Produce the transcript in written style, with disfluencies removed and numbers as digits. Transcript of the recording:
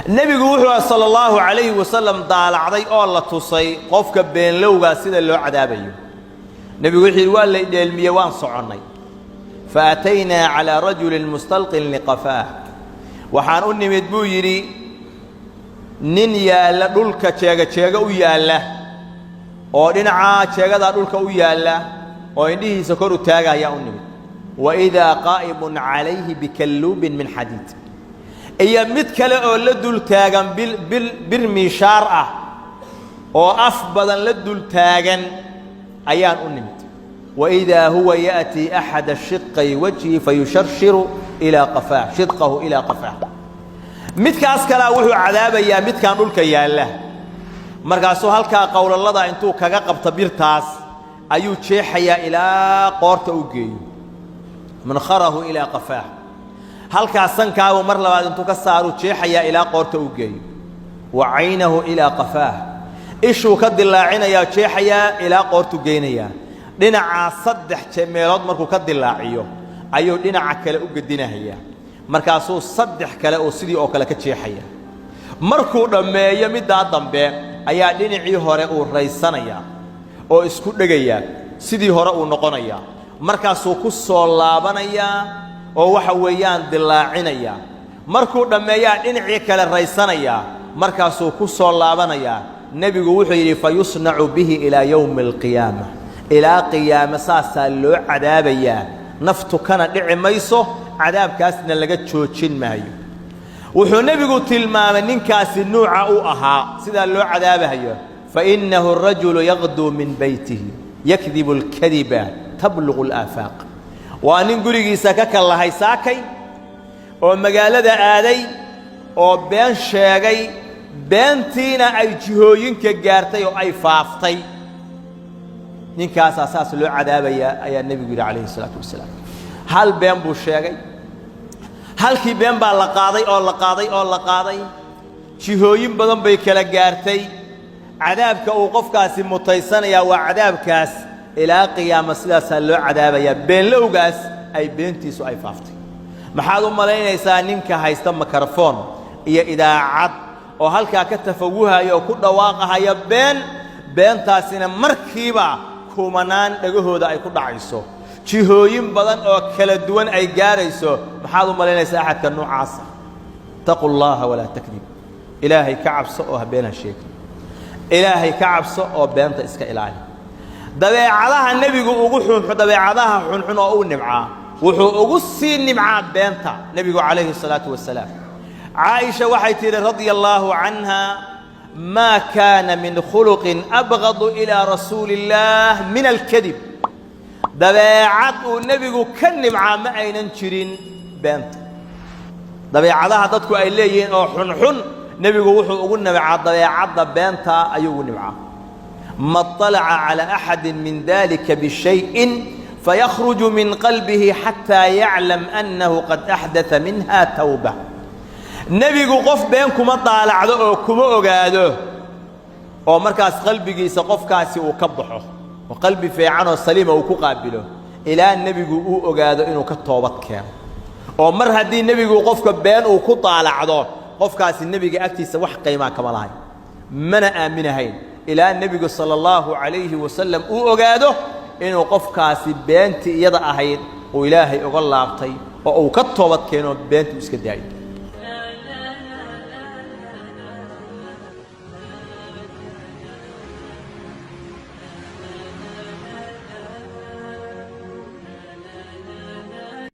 النبي يقول صلى الله عليه وسلم دال عضي الله تصي قفك بين لوجا سيد اللي عذابيه النبي يقول لي الميوان صعني فأتينا على رجل مستلق لقفاه وحانوني مدبو يري نين يالا دولك تشيغا ويالا oo dhinaca jeegada dhulka u yaala oo indhihiisa kor u taagaya u nimid wa idha qa'ibun alayhi bikallubin min hadid iyo mid kale oo la dul taagan bil mishaar ah oo af badan la dul taagan ayaan u nimid wa idha huwa yati ahad ash-shiqqi wajhi fayusharshiru ila qafah shidqahu ila qafah midkaas kala wuxuu cadaabaya midkan dhulka yaala markaasoo halka qowlalada intuu kaga qabta birtaas ayuu jeexaya ilaa qoorta u geeyo mankharahu ila qafah halka sankaagu mar labaad intuu ka saaro jeexaya ilaa qoorta u geeyo wa aynahu ila qafah ishu ka dilaacinaya jeexaya ilaa qoortu geynaya dhinaca saddex meelood markuu ka dilaaciyo ayuu dhinaca kale u gadinaya markaasoo saddex kale oo sidii oo kale ka jeexaya markuu dhameeyo midda dambe ayaa dhinacii hore uu raysanaya oo isku dhagaya sidii hore uu noqonaya markaasuu ku soo laabanaya oo waxa weeyaan dilaacinaya markuu dhameeyaa dhinacii kale raysanaya markaasuu ku soo laabanaya nabigu wuxuu yiri fayusna'u bihi ila yawm alqiyamah ila qiyamah saasa loo cadaabaya naftu kana dhici mayso cadaabkaasna laga joojin maayo wuxuu nabigu tilmaamay ninkaasi nuuca uu ahaa sida loo cadaabayo fa innahu ar-rajulu yaghdu min baytihi yakdhibu al-kadhiba tablughu al-afaq wa nin gurigiisa ka kalahay saakay oo magaalada aaday oo been sheegay beentiina ay jihooyinka gaartay oo ay faaftay ninkaas asaas loo cadaabaya ayaa nabigu alayhi salatu wasalaam hal been buu sheegay halkii been baa la qaaday jihooyin badan bay kala gaartay cadaabka uu qofkaasi mutaysanaya waa cadaabkaas ilaa qiyaama sidaas loo cadaabaya been lowgaas ay beentiisu ay faaftay maxaad u malaynaysaa ninka haysta mikrofon iyo idaacad oo halka ka tafawuhayo ku dhawaaqayo beentaasina markiiba kumanaan dhagahooda ay ku dhacayso jihooyin badan oo kala duwan ay gaarayso maxaad u malaynaysaa ahadka noocaas taqullaha wala takdib ilaahay ka cabso oo habeena sheeg ilaahay ka cabso oo beenta iska ilaali dabeecadaha nabigu ugu xun dabeecadaha xun oo uu nimca wuxuu ugu sii nimca beenta nabigu alayhi salatu wasalaam عائشة وحيت رضي الله عنها ما كان من خلق أبغض إلى رسول الله من الكذب دبيعات النبي كنم عام أين نشرين بنت دبيعاتها ضدكوا أيلين أو حن نبي وحو قلنا بعد دبيعات بنت أيوه نبعه ما اطلع على أحد من ذلك بشيء فيخرج من قلبه حتى يعلم أنه قد أحدث منها توبة نبي قف بينكم طالع عدو كم أجاده أو مركز قلبي سقف كاسي وكبحه وقلبي في عنه سليم وكقابله إلى النبي جو أجاده إنه كتوبة كان أو مر هدي النبي جو قف بين وكطالع عدو قف كاسي النبي أكتي سوح قيمة كمالهاي من آمن هين إلى النبي صلى الله عليه وسلم أجاده إنه قف كاسي بين يضع هين وإلهي أغلى عطي أو كتوبة كانوا بين تسكت